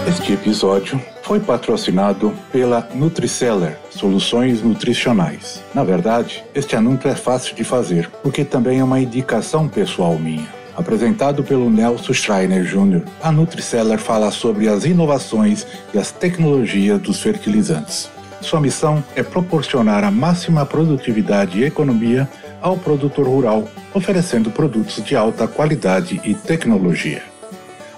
Este episódio foi patrocinado pela Nutriceller, soluções nutricionais. Na verdade, este anúncio é fácil de fazer, porque também é uma indicação pessoal minha. Apresentado pelo Nelson Schreiner Jr., a Nutriceller fala sobre as inovações e as tecnologias dos fertilizantes. Sua missão é proporcionar a máxima produtividade e economia ao produtor rural, oferecendo produtos de alta qualidade e tecnologia.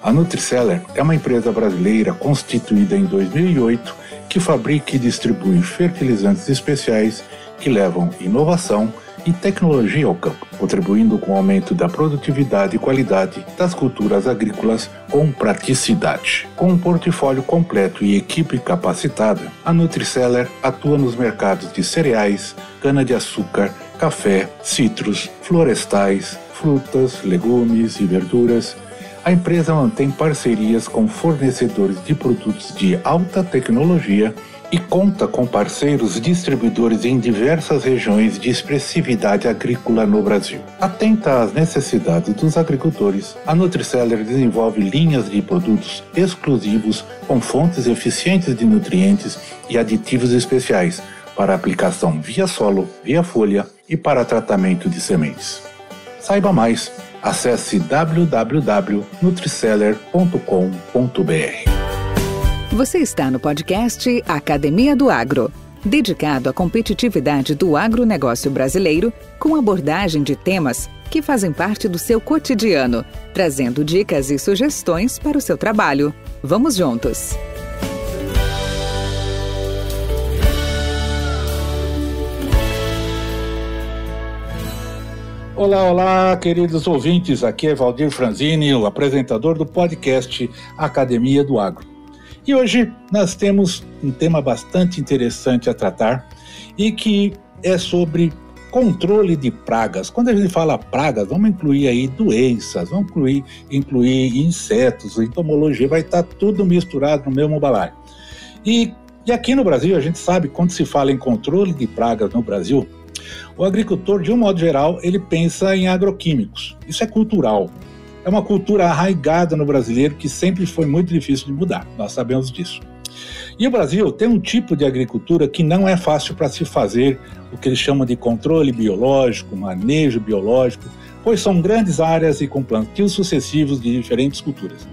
A Nutriceller é uma empresa brasileira constituída em 2008 que fabrica e distribui fertilizantes especiais que levam inovação e tecnologia ao campo, contribuindo com o aumento da produtividade e qualidade das culturas agrícolas com praticidade. Com um portfólio completo e equipe capacitada, a Nutriceller atua nos mercados de cereais, cana-de-açúcar, café, citros, florestais, frutas, legumes e verduras. A empresa mantém parcerias com fornecedores de produtos de alta tecnologia e conta com parceiros distribuidores em diversas regiões de expressividade agrícola no Brasil. Atenta às necessidades dos agricultores, a Nutriceller desenvolve linhas de produtos exclusivos com fontes eficientes de nutrientes e aditivos especiais para aplicação via solo, via folha e para tratamento de sementes. Saiba mais. Acesse www.nutriceller.com.br. Você está no podcast Academia do Agro, dedicado à competitividade do agronegócio brasileiro, com abordagem de temas que fazem parte do seu cotidiano, trazendo dicas e sugestões para o seu trabalho. Vamos juntos! Olá, queridos ouvintes, aqui é Valdir Franzini, o apresentador do podcast Academia do Agro. E hoje nós temos um tema bastante interessante a tratar e que é sobre controle de pragas. Quando a gente fala pragas, vamos incluir aí doenças, vamos incluir insetos, entomologia, vai estar tudo misturado no mesmo balaio. E aqui no Brasil, a gente sabe, quando se fala em controle de pragas no Brasil, o agricultor, de um modo geral, ele pensa em agroquímicos. Isso é cultural. É uma cultura arraigada no brasileiro que sempre foi muito difícil de mudar. Nós sabemos disso. E o Brasil tem um tipo de agricultura que não é fácil para se fazer o que eles chamam de controle biológico, manejo biológico, pois são grandes áreas e com plantios sucessivos de diferentes culturas.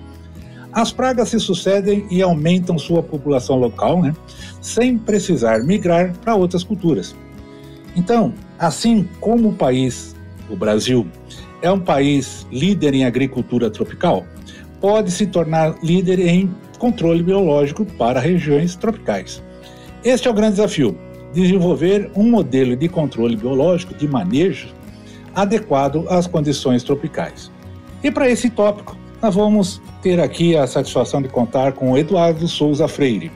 As pragas se sucedem e aumentam sua população local, sem precisar migrar para outras culturas. Então, assim como o país, o Brasil, é um país líder em agricultura tropical, pode se tornar líder em controle biológico para regiões tropicais. Este é o grande desafio, desenvolver um modelo de controle biológico de manejo adequado às condições tropicais. E para esse tópico, nós vamos ter aqui a satisfação de contar com o Eduardo Souza Freire,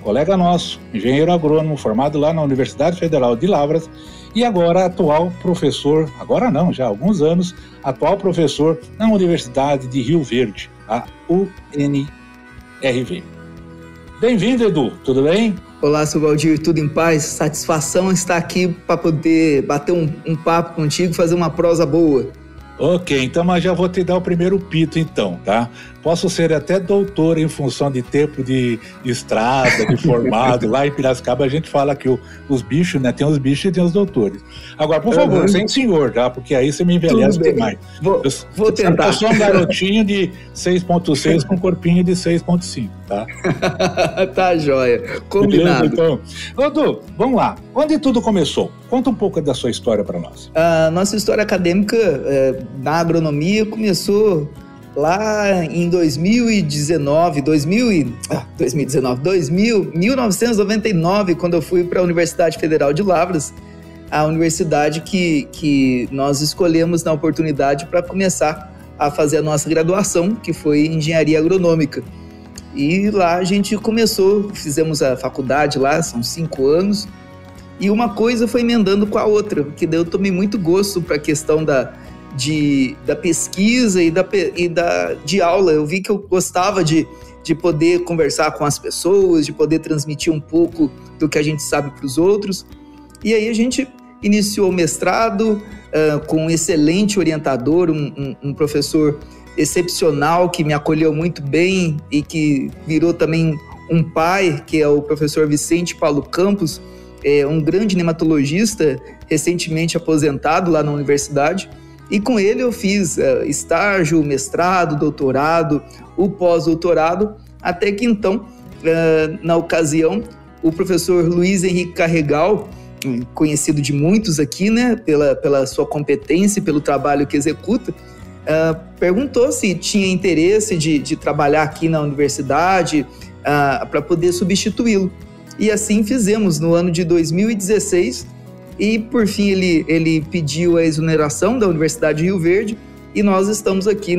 colega nosso, engenheiro agrônomo, formado lá na Universidade Federal de Lavras e agora atual professor, agora não, já há alguns anos, atual professor na Universidade de Rio Verde, a UNRV. Bem-vindo, Edu, tudo bem? Olá, seu Valdir, tudo em paz? Satisfação estar aqui para poder bater um papo contigo, fazer uma prosa boa. Ok, então mas já vou te dar o primeiro pito então, tá? Posso ser até doutor em função de tempo de estrada, de formado. Lá em Piracicaba a gente fala que os bichos, tem os bichos e tem os doutores. Agora, por favor, sem senhor, tá? Porque aí você me envelhece demais. Vou tentar. Eu sou um garotinho de 6.6 com corpinho de 6.5, tá? Tá joia, combinado. Beleza, então, Edu, vamos lá. Onde tudo começou? Conta um pouco da sua história para nós. A nossa história acadêmica na agronomia começou lá em 1999, quando eu fui para a Universidade Federal de Lavras, a universidade que nós escolhemos na oportunidade para começar a fazer a nossa graduação, que foi Engenharia Agronômica. E lá a gente começou, fizemos a faculdade lá, são 5 anos, e uma coisa foi emendando com a outra, porque daí eu tomei muito gosto para a questão da pesquisa de aula. Eu vi que eu gostava de poder conversar com as pessoas, de poder transmitir um pouco do que a gente sabe para os outros. E aí a gente iniciou o mestrado com um excelente orientador, um professor excepcional, que me acolheu muito bem e que virou também um pai, que é o professor Vicente Paulo Campos, um grande nematologista, recentemente aposentado lá na universidade. E com ele eu fiz estágio, mestrado, doutorado, o pós-doutorado, até que então, na ocasião, o professor Luiz Henrique Carregal, conhecido de muitos aqui, né, pela sua competência e pelo trabalho que executa, perguntou se tinha interesse de trabalhar aqui na universidade para poder substituí-lo. E assim fizemos no ano de 2016, e por fim ele pediu a exoneração da Universidade de Rio Verde, e nós estamos aqui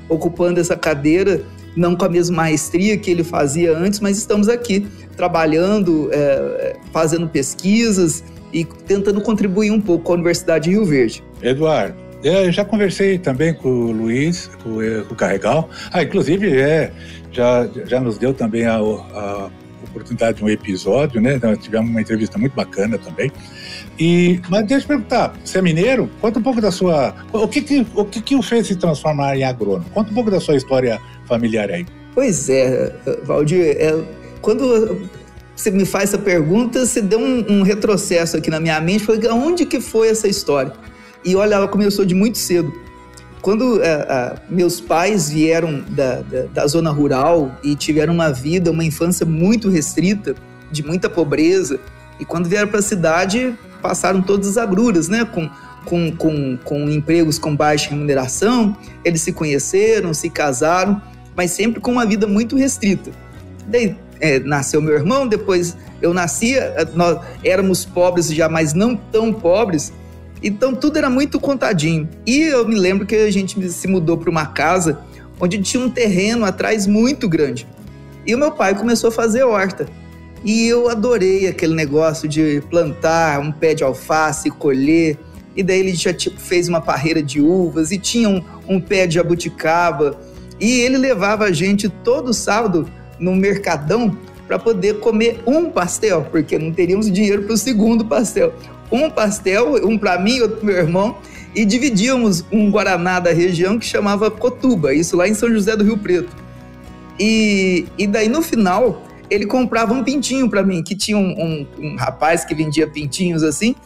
ocupando essa cadeira, não com a mesma maestria que ele fazia antes, mas estamos aqui trabalhando, fazendo pesquisas e tentando contribuir um pouco com a Universidade de Rio Verde. Eduardo, eu já conversei também com o Luiz, com o Carregal. Inclusive, já nos deu também a oportunidade de um episódio, né? Nós tivemos uma entrevista muito bacana também. Mas deixa eu perguntar, você é mineiro? Conta um pouco da sua... O que o fez se transformar em agrônomo? Conta um pouco da sua história familiar aí. Pois é, Valdir, quando você me faz essa pergunta, você deu um retrocesso aqui na minha mente, foi onde que foi essa história? E olha, ela começou de muito cedo. Quando meus pais vieram da zona rural e tiveram uma infância muito restrita, de muita pobreza, e quando vieram para a cidade, passaram todas as agruras, né? Com empregos com baixa remuneração, eles se conheceram, se casaram, mas sempre com uma vida muito restrita. Daí nasceu meu irmão, depois eu nasci, nós éramos pobres já, mas não tão pobres, então tudo era muito contadinho. E eu me lembro que a gente se mudou para uma casa onde tinha um terreno atrás muito grande. E o meu pai começou a fazer horta. E eu adorei aquele negócio de plantar um pé de alface, colher. E daí ele já fez uma parreira de uvas e tinha um pé de jabuticaba. E ele levava a gente todo sábado no mercadão para poder comer um pastel, porque não teríamos dinheiro para o segundo pastel. Um pastel, um para mim, outro para meu irmão, e dividíamos um guaraná da região que chamava Cotuba, isso lá em São José do Rio Preto. E daí no final ele comprava um pintinho para mim, que tinha um rapaz que vendia pintinhos assim,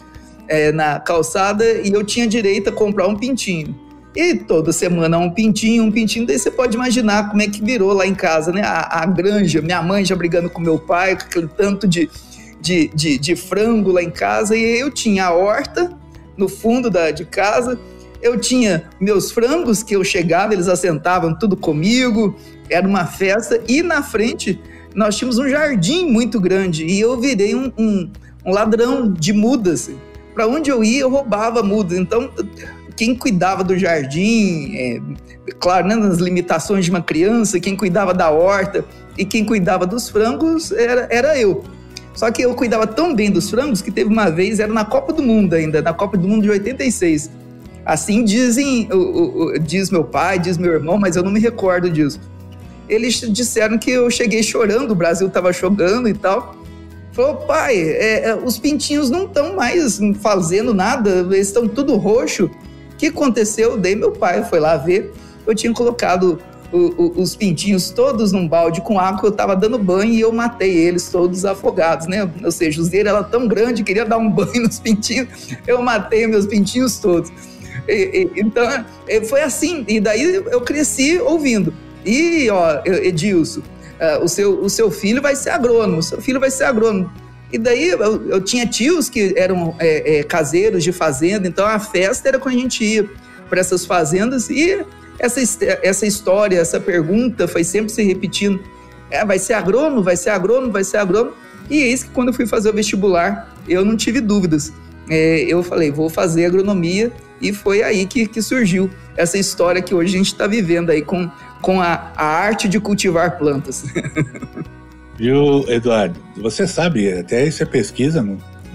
na calçada, e eu tinha direito a comprar um pintinho. E toda semana um pintinho, daí você pode imaginar como é que virou lá em casa, né? A granja, minha mãe já brigando com meu pai, com aquele tanto de frango lá em casa, e eu tinha a horta no fundo de casa, eu tinha meus frangos que eu chegava, eles assentavam tudo comigo, era uma festa, e na frente nós tínhamos um jardim muito grande, e eu virei um ladrão de mudas. Para onde eu ia, eu roubava mudas. Então, quem cuidava do jardim, claro, né, nas limitações de uma criança, quem cuidava da horta e quem cuidava dos frangos era eu. Só que eu cuidava tão bem dos frangos que teve uma vez, era na Copa do Mundo ainda, na Copa do Mundo de 86. Assim diz meu pai, diz meu irmão, mas eu não me recordo disso. Eles disseram que eu cheguei chorando, o Brasil estava jogando e tal. Falou, pai, os pintinhos não estão mais fazendo nada, eles estão tudo roxo. O que aconteceu? Daí meu pai foi lá ver, eu tinha colocado os pintinhos todos num balde com água, eu estava dando banho e eu matei eles todos afogados, né? Ou seja, o zero era tão grande, queria dar um banho nos pintinhos, eu matei meus pintinhos todos. Então, foi assim, e daí eu cresci ouvindo. E, Edilson, o seu filho vai ser agrônomo, E daí eu tinha tios que eram caseiros de fazenda, então a festa era quando a gente ia para essas fazendas, e essa história, essa pergunta foi sempre se repetindo. Vai ser agrônomo, vai ser agrônomo, vai ser agrônomo. E eis que quando eu fui fazer o vestibular, eu não tive dúvidas. Eu falei, vou fazer agronomia, e foi aí que surgiu essa história que hoje a gente está vivendo aí com a arte de cultivar plantas. Viu, Eduardo? Você sabe, até isso é pesquisa,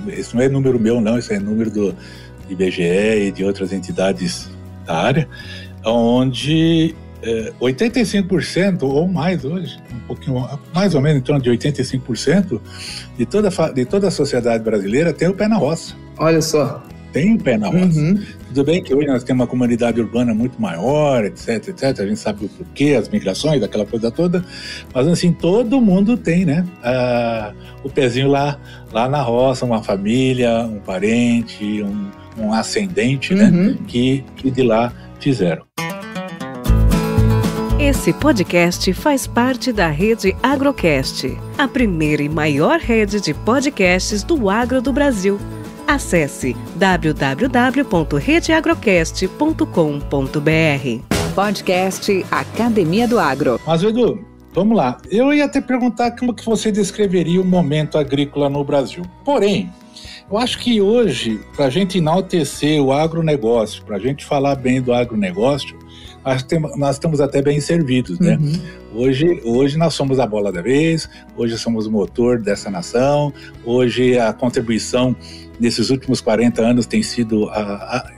isso não é número meu não, isso é número do IBGE e de outras entidades da área, onde 85% ou mais hoje, um pouquinho mais ou menos em torno de 85% de toda a sociedade brasileira tem o pé na roça. Olha só. Tem pé na roça. Tudo bem que hoje nós temos uma comunidade urbana muito maior, etc, etc. A gente sabe o porquê, as migrações, aquela coisa toda. Mas, assim, todo mundo tem, né? O pezinho lá na roça, uma família, um parente, um ascendente, né? Que de lá fizeram. Esse podcast faz parte da Rede Agrocast, a primeira e maior rede de podcasts do agro do Brasil. Acesse www.redeagrocast.com.br. Podcast Academia do Agro. Mas, Edu, vamos lá. Eu ia até perguntar como que você descreveria o momento agrícola no Brasil. Porém, eu acho que hoje, para a gente enaltecer o agronegócio, para a gente falar bem do agronegócio, nós estamos até bem servidos, né? Hoje nós somos a bola da vez, hoje somos o motor dessa nação, hoje a contribuição nesses últimos 40 anos tem sido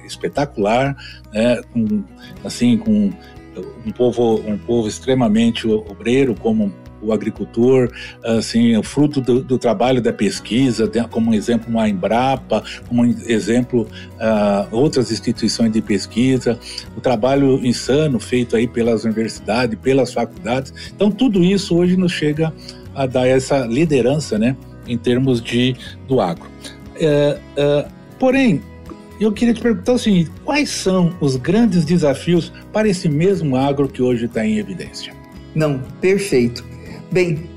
espetacular, né? Com um povo extremamente obreiro, como o agricultor, assim, o fruto do trabalho da pesquisa, como um exemplo uma Embrapa, como um exemplo outras instituições de pesquisa, o trabalho insano feito aí pelas universidades, pelas faculdades. Então tudo isso hoje nos chega a dar essa liderança, né, em termos do agro. Porém, eu queria te perguntar o seguinte: quais são os grandes desafios para esse mesmo agro que hoje está em evidência? Não, perfeito. Bem,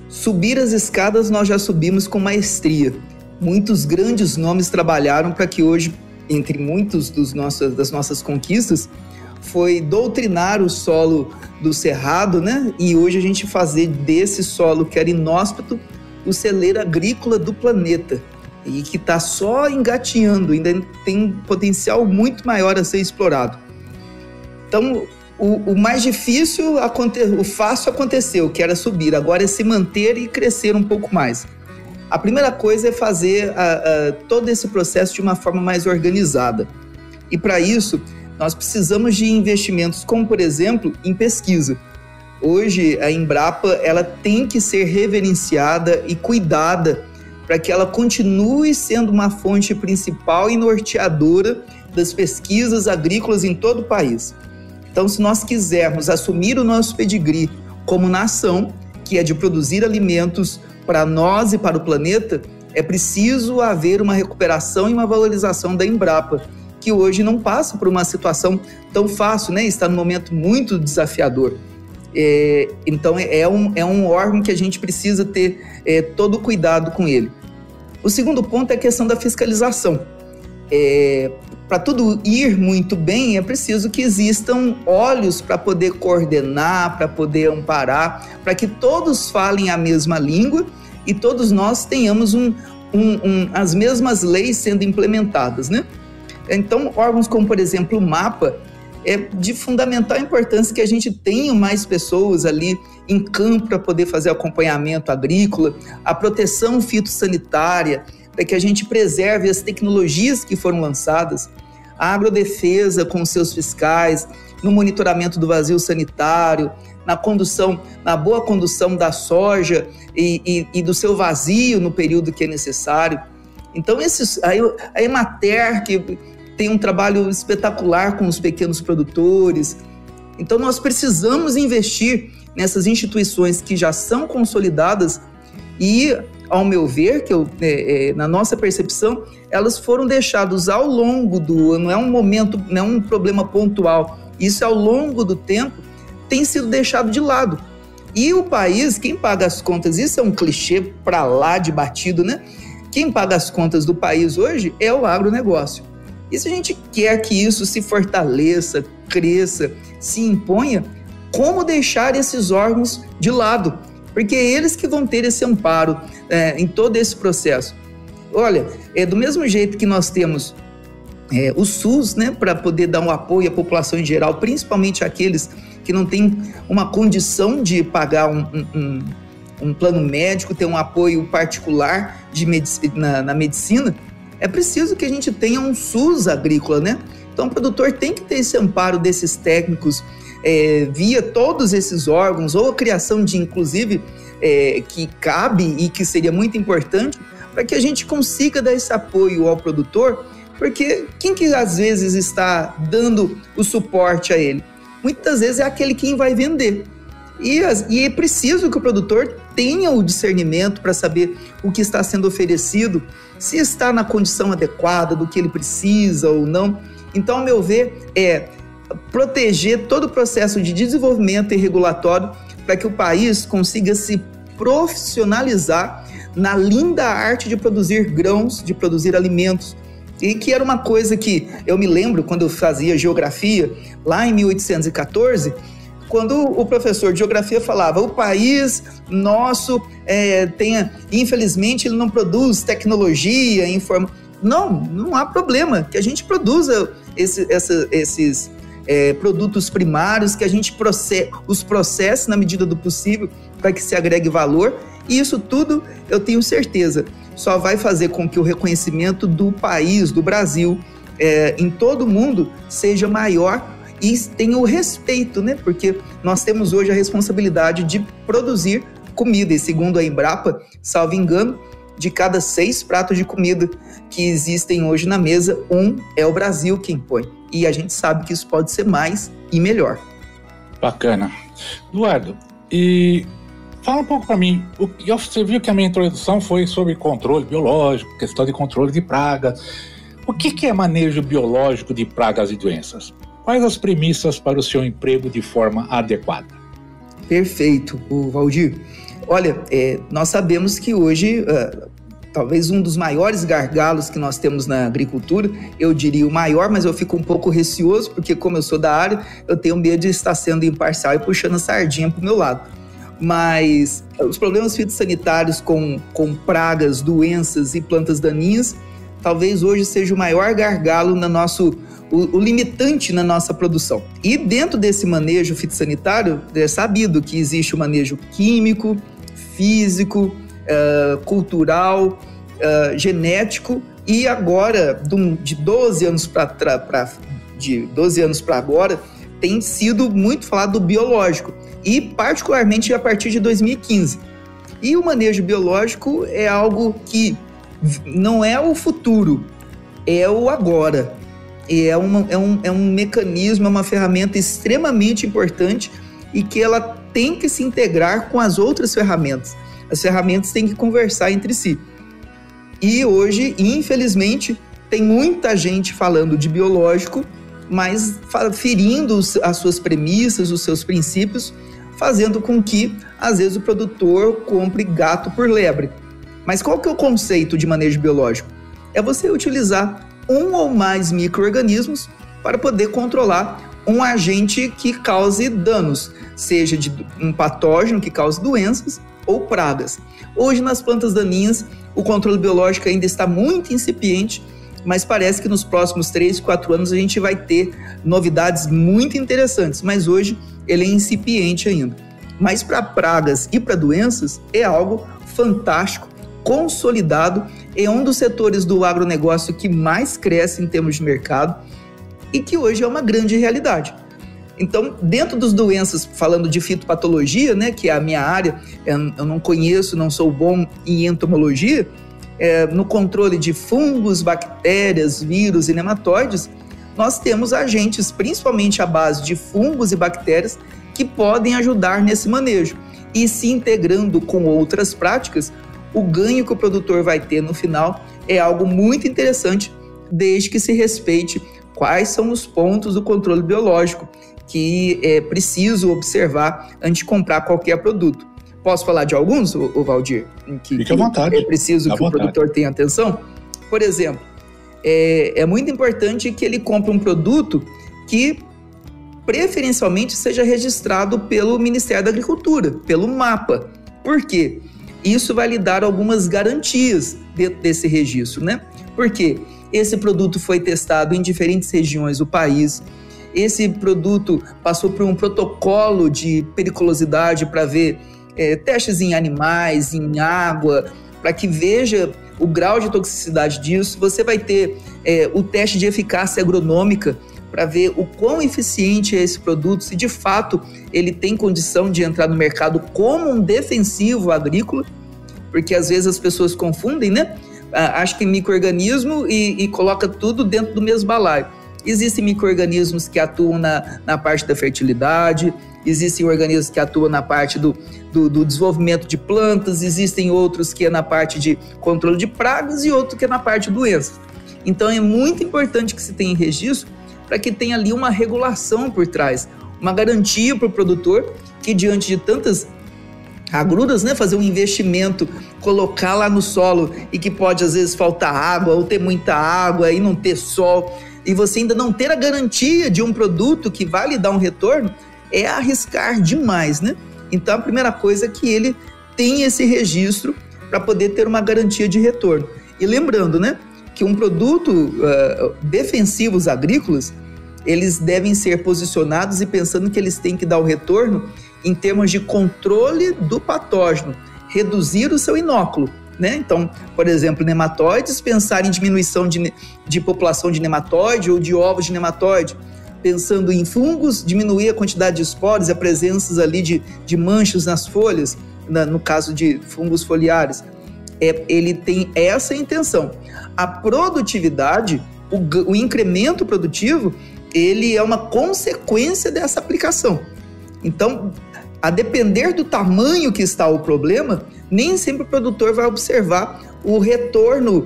subir as escadas nós já subimos com maestria. Muitos grandes nomes trabalharam para que hoje, entre muitos das nossas conquistas, foi doutrinar o solo do Cerrado, né? E hoje a gente fazer desse solo que era inóspito o celeiro agrícola do planeta, e que está só engatinhando, ainda tem um potencial muito maior a ser explorado. Então, o mais difícil, o fácil aconteceu, que era subir. Agora é se manter e crescer um pouco mais. A primeira coisa é fazer todo esse processo de uma forma mais organizada. E para isso, nós precisamos de investimentos, como, por exemplo, em pesquisa. Hoje, a Embrapa ela tem que ser reverenciada e cuidada para que ela continue sendo uma fonte principal e norteadora das pesquisas agrícolas em todo o país. Então, se nós quisermos assumir o nosso pedigree como nação, que é de produzir alimentos para nós e para o planeta, é preciso haver uma recuperação e uma valorização da Embrapa, que hoje não passa por uma situação tão fácil, né? Está num momento muito desafiador. Então, é um órgão que a gente precisa ter todo o cuidado com ele. O segundo ponto é a questão da fiscalização. Para tudo ir muito bem, é preciso que existam olhos para poder coordenar, para poder amparar, para que todos falem a mesma língua e todos nós tenhamos as mesmas leis sendo implementadas, né? Então, órgãos como, por exemplo, o MAPA, é de fundamental importância que a gente tenha mais pessoas ali em campo para poder fazer acompanhamento agrícola, a proteção fitossanitária, para que a gente preserve as tecnologias que foram lançadas, a agrodefesa com seus fiscais, no monitoramento do vazio sanitário, na boa condução da soja e do seu vazio no período que é necessário. Então, a Emater, que tem um trabalho espetacular com os pequenos produtores. Então, nós precisamos investir nessas instituições que já são consolidadas e, ao meu ver, na nossa percepção, elas foram deixadas ao longo do ano, não é um momento, não é um problema pontual, isso ao longo do tempo tem sido deixado de lado. E o país, quem paga as contas, isso é um clichê para lá de batido, né? Quem paga as contas do país hoje é o agronegócio. E se a gente quer que isso se fortaleça, cresça, se imponha, como deixar esses órgãos de lado? Porque é eles que vão ter esse amparo em todo esse processo. Olha, do mesmo jeito que nós temos o SUS, né, para poder dar um apoio à população em geral, principalmente aqueles que não têm uma condição de pagar um plano médico, ter um apoio particular na medicina, é preciso que a gente tenha um SUS agrícola, né? Então o produtor tem que ter esse amparo desses técnicos via todos esses órgãos, ou a criação de, inclusive, que cabe e que seria muito importante para que a gente consiga dar esse apoio ao produtor Porque quem que às vezes está dando o suporte a ele? Muitas vezes é aquele quem vai vender. E é preciso que o produtor tenha o discernimento para saber o que está sendo oferecido, se está na condição adequada do que ele precisa ou não. Então, ao meu ver, é proteger todo o processo de desenvolvimento e regulatório para que o país consiga se profissionalizar na linda arte de produzir grãos, de produzir alimentos. E que era uma coisa que eu me lembro quando eu fazia geografia, lá em 1814, quando o professor de geografia falava, o país nosso infelizmente ele não produz tecnologia, não há problema, que a gente produza esses produtos primários, que a gente os processe na medida do possível para que se agregue valor, e isso tudo eu tenho certeza só vai fazer com que o reconhecimento do país, do Brasil, em todo o mundo seja maior e tenha o respeito, né? Porque nós temos hoje a responsabilidade de produzir comida, e segundo a Embrapa, salvo engano, de cada 6 pratos de comida que existem hoje na mesa, 1 é o Brasil quem põe. E a gente sabe que isso pode ser mais e melhor. Bacana. Eduardo, e fala um pouco para mim, você viu que a minha introdução foi sobre controle biológico, questão de controle de pragas. O que é manejo biológico de pragas e doenças? Quais as premissas para o seu emprego de forma adequada? Perfeito, Valdir. Olha, nós sabemos que hoje, talvez um dos maiores gargalos que nós temos na agricultura, eu diria o maior, mas eu fico um pouco receoso, porque como eu sou da área, eu tenho medo de estar sendo imparcial e puxando a sardinha para o meu lado. Mas os problemas fitossanitários com pragas, doenças e plantas daninhas, talvez hoje seja o maior gargalo o limitante na nossa produção. E dentro desse manejo fitossanitário, é sabido que existe o manejo químico, físico, cultural, genético, e agora, de 12 anos para agora, tem sido muito falado do biológico, e particularmente a partir de 2015. E o manejo biológico é algo que não é o futuro, é o agora. É um mecanismo, é uma ferramenta extremamente importante e que ela tem que se integrar com as outras ferramentas. As ferramentas têm que conversar entre si. E hoje, infelizmente, tem muita gente falando de biológico, mas ferindo as suas premissas, os seus princípios, fazendo com que, às vezes, o produtor compre gato por lebre. Mas qual que é o conceito de manejo biológico? É você utilizar um ou mais micro-organismos para poder controlar um agente que cause danos, seja de um patógeno que cause doenças ou pragas. Hoje, nas plantas daninhas, o controle biológico ainda está muito incipiente, mas parece que nos próximos 3, 4 anos a gente vai ter novidades muito interessantes, mas hoje ele é incipiente ainda. Mas para pragas e para doenças é algo fantástico, consolidado, é um dos setores do agronegócio que mais cresce em termos de mercado e que hoje é uma grande realidade. Então, dentro das doenças, falando de fitopatologia, né, que é a minha área, eu não conheço, não sou bom em entomologia, no controle de fungos, bactérias, vírus e nematóides, nós temos agentes, principalmente à base de fungos e bactérias, que podem ajudar nesse manejo. E se integrando com outras práticas, o ganho que o produtor vai ter no final é algo muito interessante, desde que se respeite quais são os pontos do controle biológico que é preciso observar antes de comprar qualquer produto. Posso falar de alguns, Valdir? Fique à vontade. É preciso que o produtor tenha atenção? Por exemplo, é muito importante que ele compre um produto que preferencialmente seja registrado pelo Ministério da Agricultura, pelo MAPA. Por quê? Isso vai lhe dar algumas garantias dentro desse registro, né? Porque esse produto foi testado em diferentes regiões do país, esse produto passou por um protocolo de periculosidade para ver testes em animais, em água, para que veja o grau de toxicidade disso. Você vai ter o teste de eficácia agronômica para ver o quão eficiente é esse produto, se de fato ele tem condição de entrar no mercado como um defensivo agrícola, porque às vezes as pessoas confundem, né? acha que é micro-organismo e coloca tudo dentro do mesmo balaio. Existem micro-organismos que atuam na parte da fertilidade, existem organismos que atuam na parte do desenvolvimento de plantas, existem outros que é na parte de controle de pragas e outro que é na parte de doenças. Então é muito importante que se tenha registro para que tenha ali uma regulação por trás, uma garantia para o produtor que diante de tantas agruras, né, fazer um investimento, colocar lá no solo e que pode às vezes faltar água ou ter muita água e não ter sol e você ainda não ter a garantia de um produto que vai lhe dar um retorno, é arriscar demais, né? Então a primeira coisa é que ele tenha esse registro para poder ter uma garantia de retorno. E lembrando, né, que um produto defensivos agrícolas, eles devem ser posicionados e pensando que eles têm que dar o retorno em termos de controle do patógeno, reduzir o seu inóculo, né? Então, por exemplo, nematóides, pensar em diminuição de população de nematóide ou de ovos de nematóide. Pensando em fungos, diminuir a quantidade de esporos e a presença ali de manchas nas folhas, no caso de fungos foliares. Ele tem essa intenção. A produtividade, o incremento produtivo, ele é uma consequência dessa aplicação. Então, a depender do tamanho que está o problema, nem sempre o produtor vai observar o retorno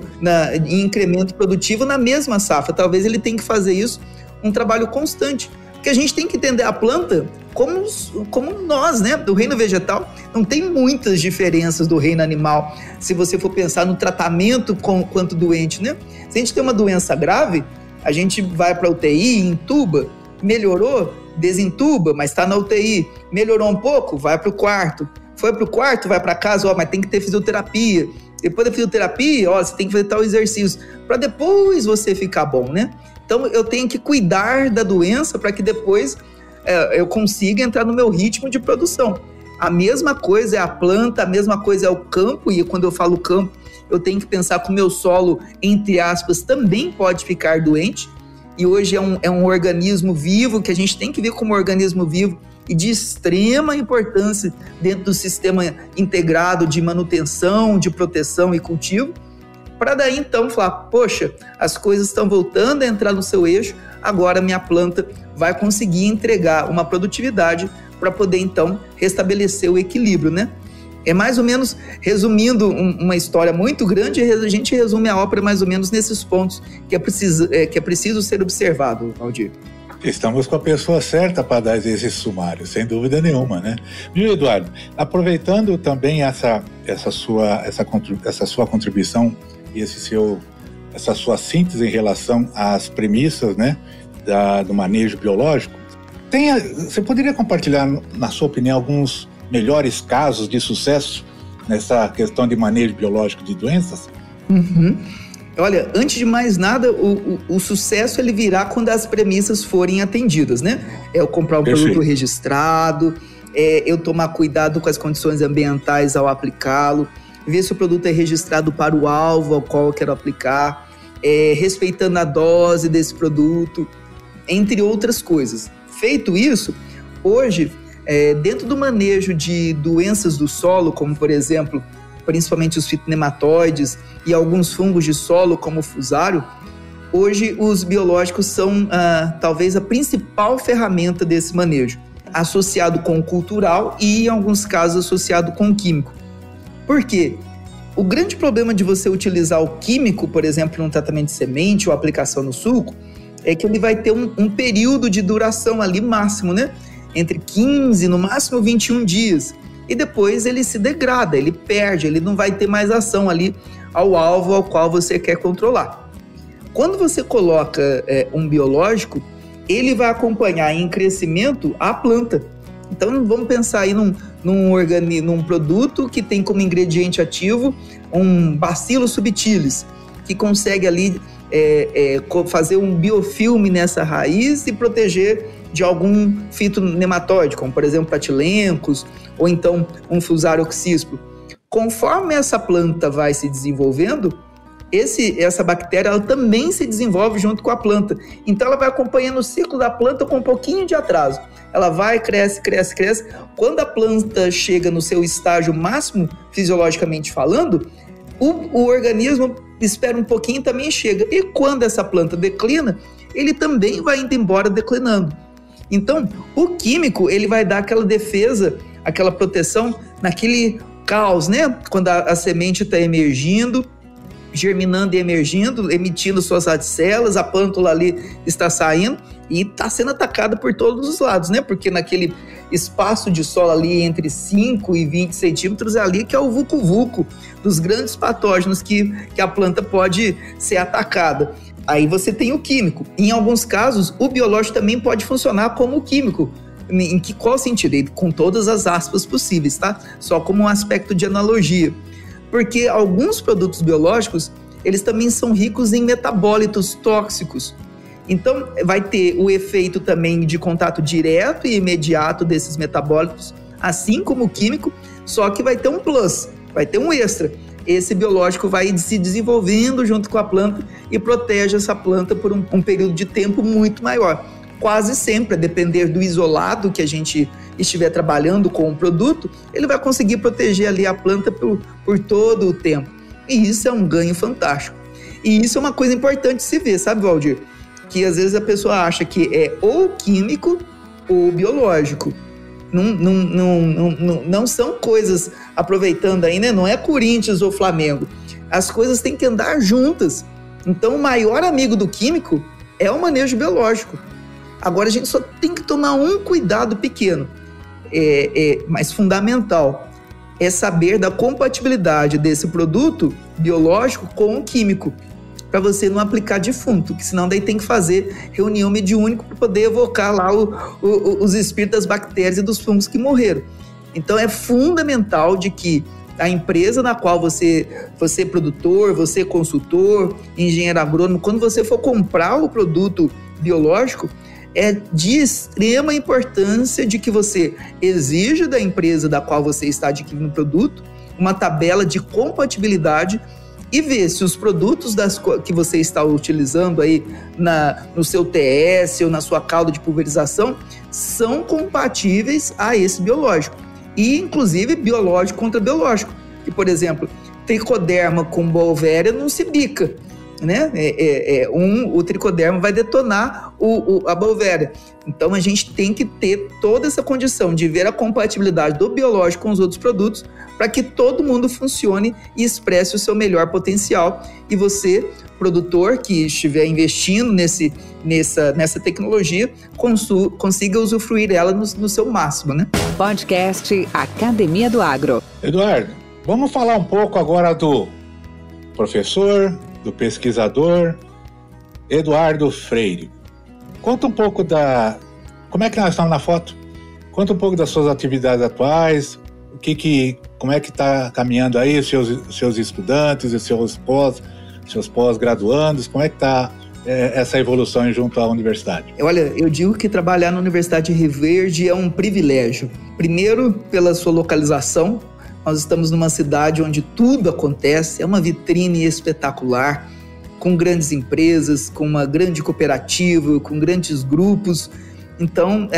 em incremento produtivo na mesma safra. Talvez ele tenha que fazer isso um trabalho constante, porque a gente tem que entender a planta como nós, né, do reino vegetal, não tem muitas diferenças do reino animal, se você for pensar no tratamento quanto doente, né? Se a gente tem uma doença grave, a gente vai para a UTI, intuba, melhorou, desentuba, mas está na UTI, melhorou um pouco, vai para o quarto, foi para o quarto, vai para casa, mas tem que ter fisioterapia, depois da fisioterapia, você tem que fazer tal exercício, para depois você ficar bom, né? Então, eu tenho que cuidar da doença para que depois eu consiga entrar no meu ritmo de produção. A mesma coisa é a planta, a mesma coisa é o campo, e quando eu falo campo, eu tenho que pensar que o meu solo, entre aspas, também pode ficar doente, e hoje é um organismo vivo, que a gente tem que ver como um organismo vivo e de extrema importância dentro do sistema integrado de manutenção, de proteção e cultivo, para daí então falar, poxa, as coisas estão voltando a entrar no seu eixo, agora minha planta vai conseguir entregar uma produtividade para poder então restabelecer o equilíbrio, né? É mais ou menos, resumindo uma história muito grande, a gente resume a ópera mais ou menos nesses pontos que é preciso ser observado, Valdir. Estamos com a pessoa certa para dar esse sumário, sem dúvida nenhuma, né? Viu, Eduardo? Aproveitando também essa sua contribuição e essa sua síntese em relação às premissas, né, do manejo biológico, você poderia compartilhar, na sua opinião, alguns melhores casos de sucesso nessa questão de manejo biológico de doenças? Uhum. Olha, antes de mais nada, o sucesso ele virá quando as premissas forem atendidas, né? Eu comprar um produto registrado, eu tomar cuidado com as condições ambientais ao aplicá-lo, ver se o produto é registrado para o alvo ao qual eu quero aplicar, respeitando a dose desse produto, entre outras coisas. Feito isso, hoje, dentro do manejo de doenças do solo, como por exemplo, principalmente os fitonematóides e alguns fungos de solo, como o fusário, hoje os biológicos são talvez a principal ferramenta desse manejo, associado com o cultural e, em alguns casos, associado com o químico. Por quê? O grande problema de você utilizar o químico, por exemplo, num tratamento de semente ou aplicação no suco, é que ele vai ter um período de duração ali máximo, né? Entre 15, no máximo 21 dias. E depois ele se degrada, ele perde, ele não vai ter mais ação ali ao alvo ao qual você quer controlar. Quando você coloca um biológico, ele vai acompanhar em crescimento a planta. Então vamos pensar aí num produto que tem como ingrediente ativo um Bacillus subtilis, que consegue ali fazer um biofilme nessa raiz e proteger de algum fitonematóide, como por exemplo patilencos, ou então um Fusarium oxíspero. Conforme essa planta vai se desenvolvendo, essa bactéria ela também se desenvolve junto com a planta. Então ela vai acompanhando o ciclo da planta com um pouquinho de atraso. Ela vai, cresce. Quando a planta chega no seu estágio máximo, fisiologicamente falando, o organismo espera um pouquinho e também chega. E quando essa planta declina, ele também vai indo embora declinando. Então, o químico, ele vai dar aquela defesa, aquela proteção naquele caos, né? Quando a semente está emergindo, germinando e emergindo, emitindo suas radicelas, a plântula ali está saindo e está sendo atacada por todos os lados, né? Porque naquele espaço de solo ali entre 5 e 20 centímetros é ali que é o vulco-vulco dos grandes patógenos que a planta pode ser atacada. Aí você tem o químico. Em alguns casos, o biológico também pode funcionar como o químico. Qual sentido? Com todas as aspas possíveis, tá? Só como um aspecto de analogia. Porque alguns produtos biológicos, eles também são ricos em metabólitos tóxicos. Então, vai ter o efeito também de contato direto e imediato desses metabólitos, assim como o químico, só que vai ter um plus, vai ter um extra. Esse biológico vai se desenvolvendo junto com a planta e protege essa planta por um período de tempo muito maior. Quase sempre, a depender do isolado que a gente estiver trabalhando com o produto, ele vai conseguir proteger ali a planta por todo o tempo. E isso é um ganho fantástico. E isso é uma coisa importante de se ver, sabe, Valdir? Que às vezes a pessoa acha que é ou químico ou biológico. Não são coisas, aproveitando aí, né? Não é Corinthians ou Flamengo. As coisas têm que andar juntas. Então, o maior amigo do químico é o manejo biológico. Agora, a gente só tem que tomar um cuidado pequeno, mas fundamental. É saber da compatibilidade desse produto biológico com o químico, para você não aplicar defunto, que senão daí tem que fazer reunião mediúnica para poder evocar lá os espíritos das bactérias e dos fungos que morreram. Então é fundamental de que a empresa na qual você é produtor, você é consultor, engenheiro agrônomo, quando você for comprar o produto biológico, é de extrema importância de que você exija da empresa da qual você está adquirindo o produto uma tabela de compatibilidade e ver se os produtos que você está utilizando aí no seu TS ou na sua calda de pulverização são compatíveis a esse biológico. E, inclusive, biológico contra biológico. Que, por exemplo, tricoderma com Bovaria não se bica, né? O tricoderma vai detonar a Bovaria. Então, a gente tem que ter toda essa condição de ver a compatibilidade do biológico com os outros produtos para que todo mundo funcione e expresse o seu melhor potencial. E você, produtor que estiver investindo nessa tecnologia, consiga usufruir ela no seu máximo, né? Podcast Academia do Agro. Eduardo, vamos falar um pouco agora do professor, do pesquisador Eduardo Freire. Conta um pouco como é que nós estamos na foto? Conta um pouco das suas atividades atuais, como é que está caminhando aí os seus estudantes, os seus pós-graduandos, como é que está essa evolução junto à universidade? Olha, eu digo que trabalhar na Universidade de Rio Verde é um privilégio. Primeiro, pela sua localização. Nós estamos numa cidade onde tudo acontece, é uma vitrine espetacular, com grandes empresas, com uma grande cooperativa, com grandes grupos. Então,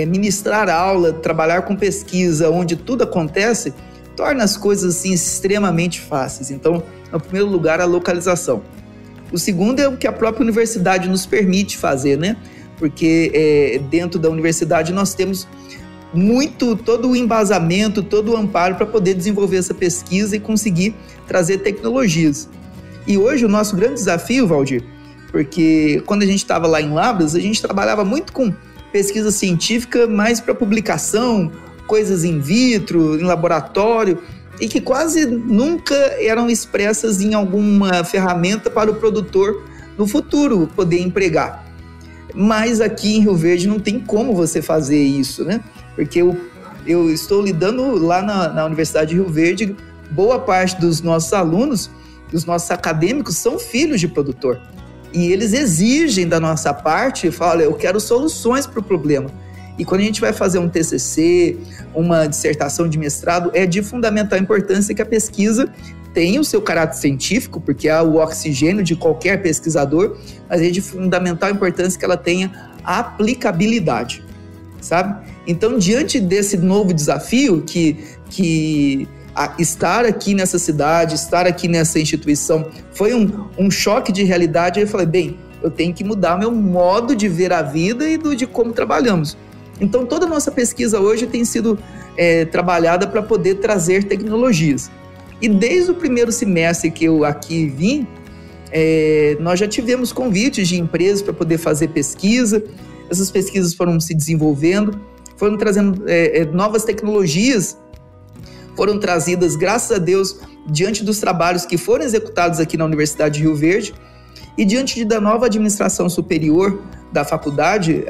ministrar aula, trabalhar com pesquisa, onde tudo acontece, torna as coisas assim extremamente fáceis. Então, no primeiro lugar, a localização. O segundo é o que a própria universidade nos permite fazer, né? Porque dentro da universidade nós temos todo o embasamento, todo o amparo para poder desenvolver essa pesquisa e conseguir trazer tecnologias. E hoje o nosso grande desafio, Valdir, porque quando a gente estava lá em Lavras, a gente trabalhava muito com pesquisa científica, mais para publicação, coisas in vitro, em laboratório, e que quase nunca eram expressas em alguma ferramenta para o produtor no futuro poder empregar. Mas aqui em Rio Verde não tem como você fazer isso, né? Porque eu estou lidando lá na Universidade de Rio Verde, boa parte dos nossos alunos, dos nossos acadêmicos, são filhos de produtor. E eles exigem da nossa parte, falam, eu quero soluções para o problema. E quando a gente vai fazer um TCC, uma dissertação de mestrado, é de fundamental importância que a pesquisa tenha o seu caráter científico, porque é o oxigênio de qualquer pesquisador, mas é de fundamental importância que ela tenha aplicabilidade, sabe? Então, diante desse novo desafio, que estar aqui nessa cidade, estar aqui nessa instituição, foi um choque de realidade. Aí eu falei, bem, eu tenho que mudar meu modo de ver a vida e de como trabalhamos. Então, toda a nossa pesquisa hoje tem sido trabalhada para poder trazer tecnologias. E desde o primeiro semestre que eu aqui vim, nós já tivemos convites de empresas para poder fazer pesquisa. Essas pesquisas foram se desenvolvendo, foram trazendo novas tecnologias, foram trazidas, graças a Deus, diante dos trabalhos que foram executados aqui na Universidade de Rio Verde e diante da nova administração superior da faculdade.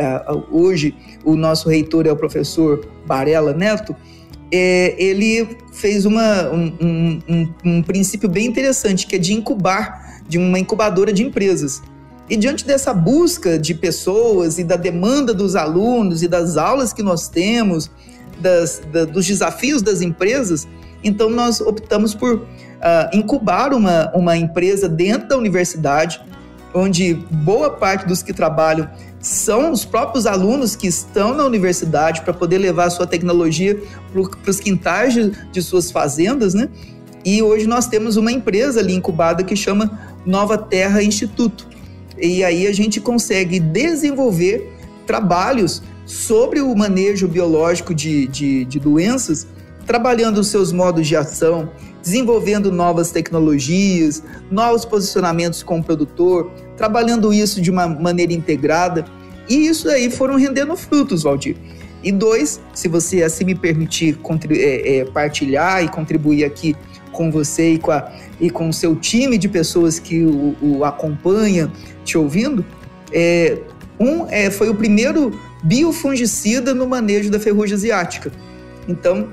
Hoje o nosso reitor é o professor Barella Neto. Ele fez um princípio bem interessante, que é de uma incubadora de empresas. E diante dessa busca de pessoas e da demanda dos alunos e das aulas que nós temos, dos desafios das empresas, então nós optamos por incubar uma empresa dentro da universidade, onde boa parte dos que trabalham são os próprios alunos que estão na universidade para poder levar a sua tecnologia para os quintais de suas fazendas, né? E hoje nós temos uma empresa ali incubada que chama Nova Terra Instituto. E aí a gente consegue desenvolver trabalhos sobre o manejo biológico de doenças, trabalhando os seus modos de ação, desenvolvendo novas tecnologias, novos posicionamentos com o produtor, trabalhando isso de uma maneira integrada. E isso aí foram rendendo frutos, Valdir. E 2, se você assim me permitir partilhar e contribuir aqui com você e com o seu time de pessoas que o acompanha, te ouvindo, foi o primeiro biofungicida no manejo da ferrugem asiática. Então,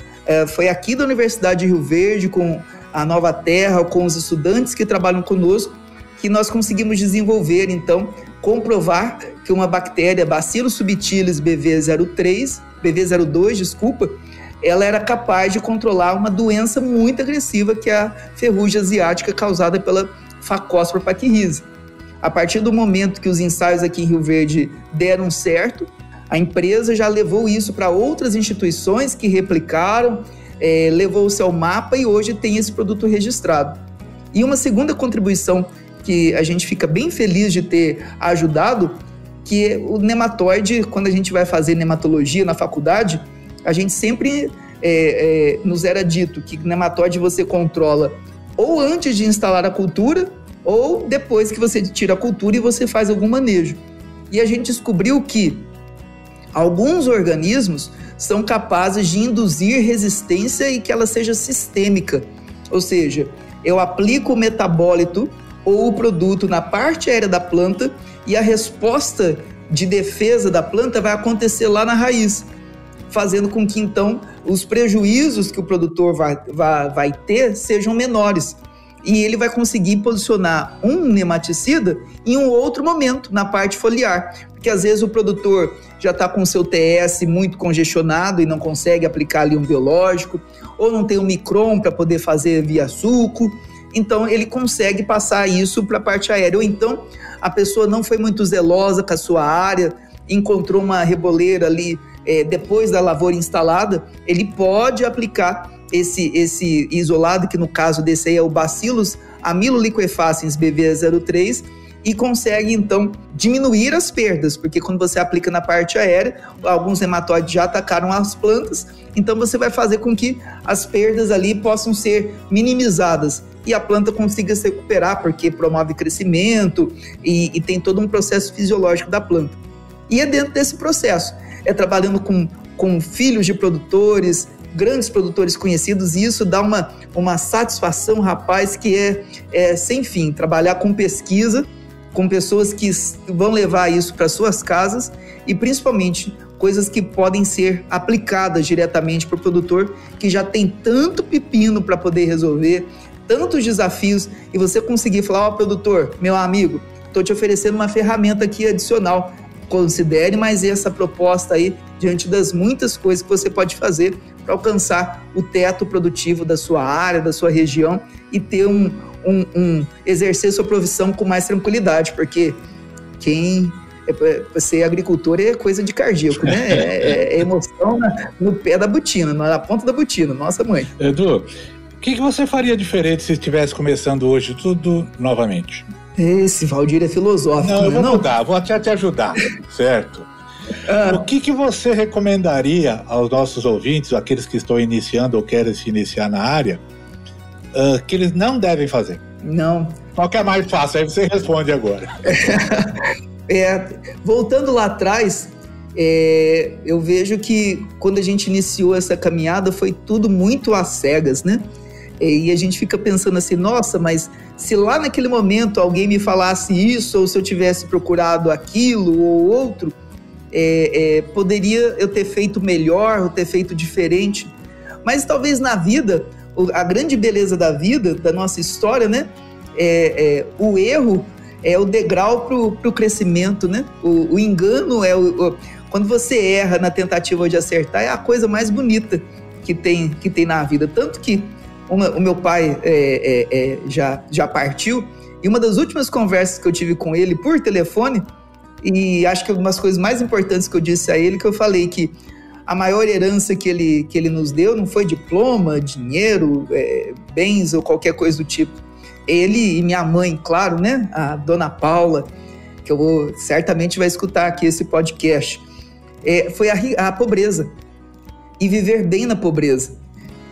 foi aqui da Universidade de Rio Verde, com a Nova Terra, com os estudantes que trabalham conosco, que nós conseguimos desenvolver, então, comprovar que uma bactéria, Bacillus subtilis BV02, ela era capaz de controlar uma doença muito agressiva, que é a ferrugem asiática causada pela Phacospora pachyrizi. A partir do momento que os ensaios aqui em Rio Verde deram certo, a empresa já levou isso para outras instituições que replicaram, levou-se ao mapa e hoje tem esse produto registrado. E uma segunda contribuição que a gente fica bem feliz de ter ajudado, que é o nematóide. Quando a gente vai fazer nematologia na faculdade, a gente sempre nos era dito que nematóide você controla ou antes de instalar a cultura ou depois que você tira a cultura e você faz algum manejo. E a gente descobriu que alguns organismos são capazes de induzir resistência e que ela seja sistêmica. Ou seja, eu aplico o metabólito ou o produto na parte aérea da planta e a resposta de defesa da planta vai acontecer lá na raiz, fazendo com que, então, os prejuízos que o produtor vai ter sejam menores. E ele vai conseguir posicionar um nematicida em um outro momento, na parte foliar. Porque, às vezes, o produtor já está com o seu TS muito congestionado e não consegue aplicar ali um biológico, ou não tem um micron para poder fazer via suco. Então, ele consegue passar isso para a parte aérea. Ou então, a pessoa não foi muito zelosa com a sua área, encontrou uma reboleira ali depois da lavoura instalada, ele pode aplicar esse isolado, que no caso desse aí é o Bacillus amyloliquefaciens BV03, e consegue, então, diminuir as perdas, porque quando você aplica na parte aérea, alguns nematóides já atacaram as plantas, então você vai fazer com que as perdas ali possam ser minimizadas e a planta consiga se recuperar, porque promove crescimento e tem todo um processo fisiológico da planta. E é dentro desse processo, trabalhando com filhos de produtores, grandes produtores conhecidos, e isso dá uma satisfação, rapaz, que é sem fim. Trabalhar com pesquisa, com pessoas que vão levar isso para suas casas e principalmente coisas que podem ser aplicadas diretamente para o produtor que já tem tanto pepino para poder resolver, tantos desafios, e você conseguir falar: produtor, meu amigo, estou te oferecendo uma ferramenta aqui adicional, considere mais essa proposta aí diante das muitas coisas que você pode fazer para alcançar o teto produtivo da sua área, da sua região e ter exercer sua profissão com mais tranquilidade, porque ser agricultor é coisa de cardíaco, né? É emoção no pé da botina, na ponta da botina, nossa mãe. Edu, que você faria diferente se estivesse começando hoje tudo novamente? Esse Valdir é filosófico. Não, eu vou mudar, vou até te ajudar, certo? O que você recomendaria aos nossos ouvintes, aqueles que estão iniciando ou querem se iniciar na área, que eles não devem fazer? Não. Qual que é mais fácil? Aí você responde agora. Voltando lá atrás, eu vejo que quando a gente iniciou essa caminhada foi tudo muito às cegas, né? E a gente fica pensando assim, nossa, mas se lá naquele momento alguém me falasse isso, ou se eu tivesse procurado aquilo ou outro, poderia eu ter feito melhor, ou ter feito diferente. Mas talvez na vida, a grande beleza da vida, da nossa história, né? O erro é o degrau para o crescimento, né? O engano quando você erra na tentativa de acertar, é a coisa mais bonita que tem na vida. Tanto que o meu pai já partiu, e uma das últimas conversas que eu tive com ele por telefone, e acho que uma das coisas mais importantes que eu disse a ele, que eu falei que a maior herança que ele nos deu não foi diploma, dinheiro, bens ou qualquer coisa do tipo. Ele e minha mãe, claro, né? A dona Paula, que certamente vai escutar aqui esse podcast, foi a pobreza. E viver bem na pobreza.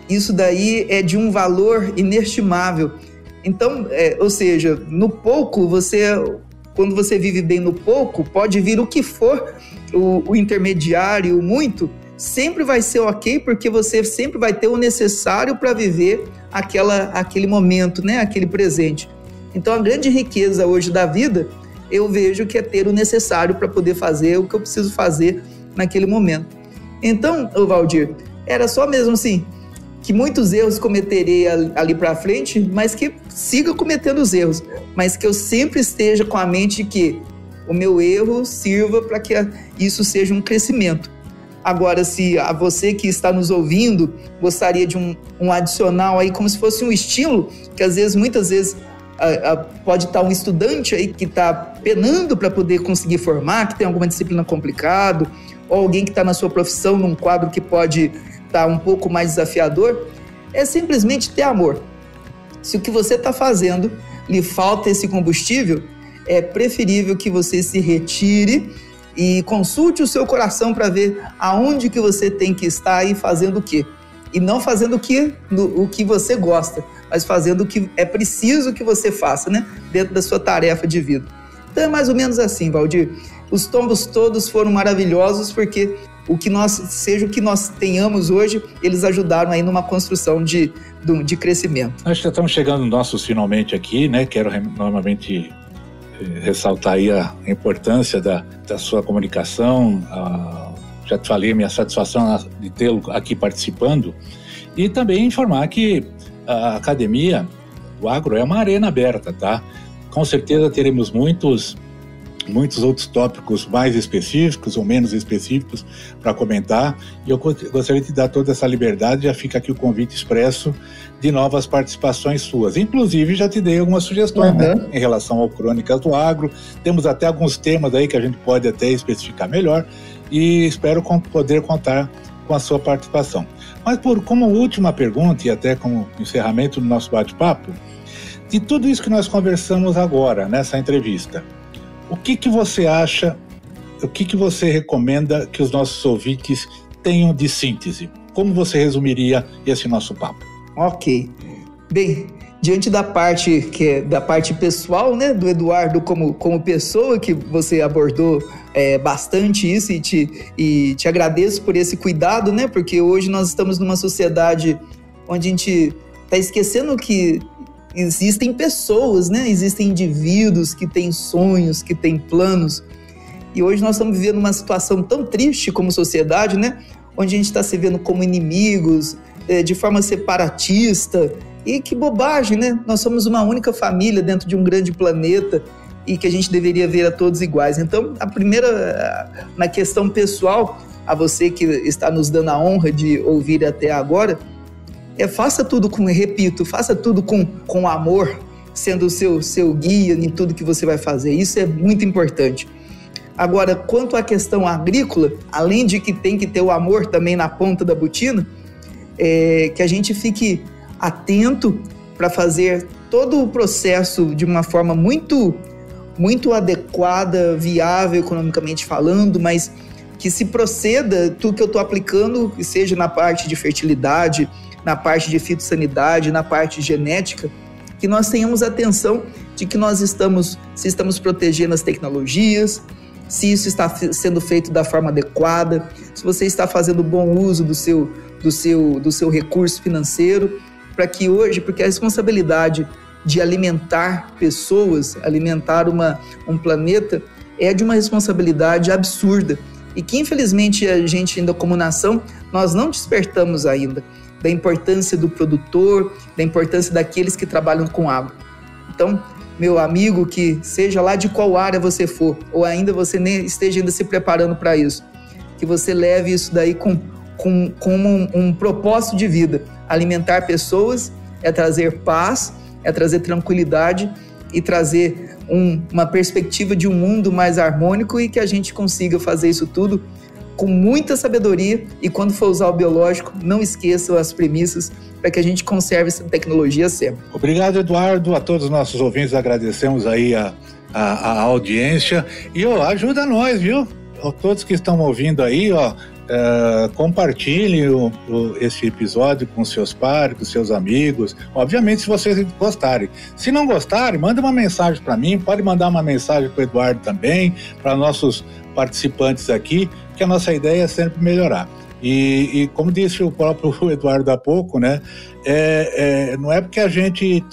Isso daí é de um valor inestimável. Então, ou seja, no pouco, quando você vive bem no pouco, pode vir o que for, o intermediário, o muito, sempre vai ser ok, porque você sempre vai ter o necessário para viver aquele momento, né? Aquele presente. Então, a grande riqueza hoje da vida, eu vejo que é ter o necessário para poder fazer o que eu preciso fazer naquele momento. Então, Valdir, era só mesmo assim, que muitos erros cometerei ali para frente, mas que siga cometendo os erros, mas que eu sempre esteja com a mente que o meu erro sirva para que isso seja um crescimento. Agora, se a você que está nos ouvindo gostaria de um adicional aí, como se fosse um estímulo, que às vezes, muitas vezes, pode estar um estudante aí que está penando para poder conseguir formar, que tem alguma disciplina complicada, ou alguém que está na sua profissão num quadro que pode estar um pouco mais desafiador, é simplesmente ter amor. Se o que você está fazendo lhe falta esse combustível, é preferível que você se retire e consulte o seu coração para ver aonde que você tem que estar e fazendo o quê. E não fazendo o que você gosta, mas fazendo o que é preciso que você faça, né? Dentro da sua tarefa de vida. Então é mais ou menos assim, Valdir. Os tombos todos foram maravilhosos porque seja o que nós tenhamos hoje, eles ajudaram aí numa construção de crescimento. Nós já estamos chegando nossos finalmente aqui, né? Quero novamente ressaltar aí a importância da sua comunicação. Já te falei, minha satisfação de tê-lo aqui participando, e também informar que a Academia do Agro é uma arena aberta, tá? Com certeza teremos muitos outros tópicos mais específicos ou menos específicos para comentar, e eu gostaria de dar toda essa liberdade. Já fica aqui o convite expresso de novas participações suas. Inclusive, já te dei algumas sugestões, né, em relação ao Crônicas do Agro. Temos até alguns temas aí que a gente pode até especificar melhor, e espero poder contar com a sua participação. Mas como última pergunta, e até como encerramento do nosso bate-papo, de tudo isso que nós conversamos agora, nessa entrevista, o que você acha, o que você recomenda que os nossos ouvintes tenham de síntese? Como você resumiria esse nosso papo? Ok. Bem, diante da parte da parte pessoal, né, do Eduardo como pessoa, que você abordou bastante isso, e te agradeço por esse cuidado, né, porque hoje nós estamos numa sociedade onde a gente está esquecendo que existem pessoas, né? Existem indivíduos que têm sonhos, que têm planos. E hoje nós estamos vivendo uma situação tão triste como sociedade, né? Onde a gente está se vendo como inimigos, de forma separatista. E que bobagem, né? Nós somos uma única família dentro de um grande planeta e que a gente deveria ver a todos iguais. Então, a primeira, na questão pessoal, a você que está nos dando a honra de ouvir até agora, faça tudo faça tudo com amor, sendo o seu guia em tudo que você vai fazer. Isso é muito importante. Agora, quanto à questão agrícola, além de que tem que ter o amor também na ponta da botina, que a gente fique atento para fazer todo o processo de uma forma muito adequada, viável economicamente falando, mas que se proceda tudo que eu estou aplicando, que seja na parte de fertilidade, na parte de fitossanidade, na parte genética, que nós tenhamos atenção de que nós estamos protegendo as tecnologias, se isso está sendo feito da forma adequada, se você está fazendo bom uso do seu recurso financeiro, porque a responsabilidade de alimentar pessoas, alimentar um planeta, é de uma responsabilidade absurda e que infelizmente a gente ainda como nação, nós não despertamos ainda da importância do produtor, da importância daqueles que trabalham com água. Então, meu amigo, que seja lá de qual área você for, ou ainda você nem esteja ainda se preparando para isso, que você leve isso daí com um propósito de vida. Alimentar pessoas é trazer paz, é trazer tranquilidade e trazer uma perspectiva de um mundo mais harmônico e que a gente consiga fazer isso tudo com muita sabedoria e quando for usar o biológico, não esqueçam as premissas para que a gente conserve essa tecnologia sempre. Obrigado, Eduardo. A todos os nossos ouvintes agradecemos aí a audiência e ajuda nós, viu? A todos que estão ouvindo aí, compartilhem esse episódio com seus pares, com seus amigos, obviamente se vocês gostarem. Se não gostarem, manda uma mensagem para mim, pode mandar uma mensagem para o Eduardo também, para nossos participantes aqui, que a nossa ideia é sempre melhorar. E como disse o próprio Eduardo há pouco, né, não é porque a gente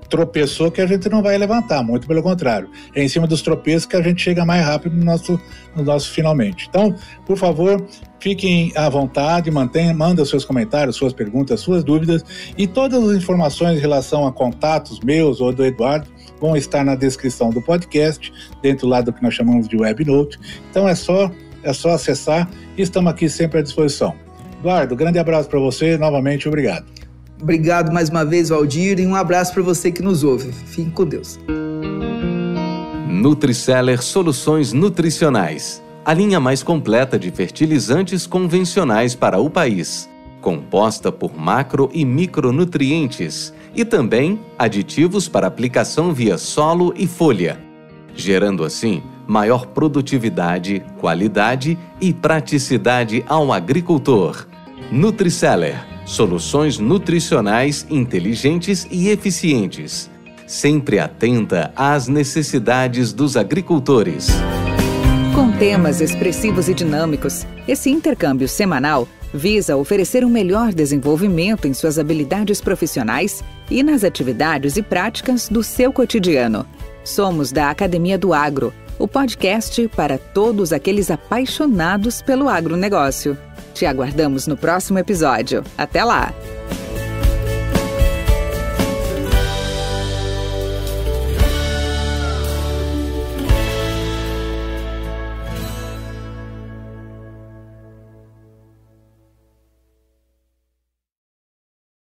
tropeçou que a gente não vai levantar, muito pelo contrário. É em cima dos tropeços que a gente chega mais rápido no nosso finalmente. Então, por favor, fiquem à vontade, mandem seus comentários, suas perguntas, suas dúvidas e todas as informações em relação a contatos meus ou do Eduardo vão estar na descrição do podcast, dentro lá do que nós chamamos de WebNote. Então é só acessar e estamos aqui sempre à disposição. Eduardo, grande abraço para você, novamente, obrigado. Obrigado mais uma vez, Valdir, e um abraço para você que nos ouve. Fique com Deus. Nutriceller Soluções Nutricionais, a linha mais completa de fertilizantes convencionais para o país, composta por macro e micronutrientes e também aditivos para aplicação via solo e folha, gerando assim maior produtividade, qualidade e praticidade ao agricultor. Nutriceller, soluções nutricionais inteligentes e eficientes, sempre atenta às necessidades dos agricultores. Com temas expressivos e dinâmicos, esse intercâmbio semanal visa oferecer um melhor desenvolvimento em suas habilidades profissionais e nas atividades e práticas do seu cotidiano. Somos da Academia do Agro, o podcast para todos aqueles apaixonados pelo agronegócio. Te aguardamos no próximo episódio. Até lá!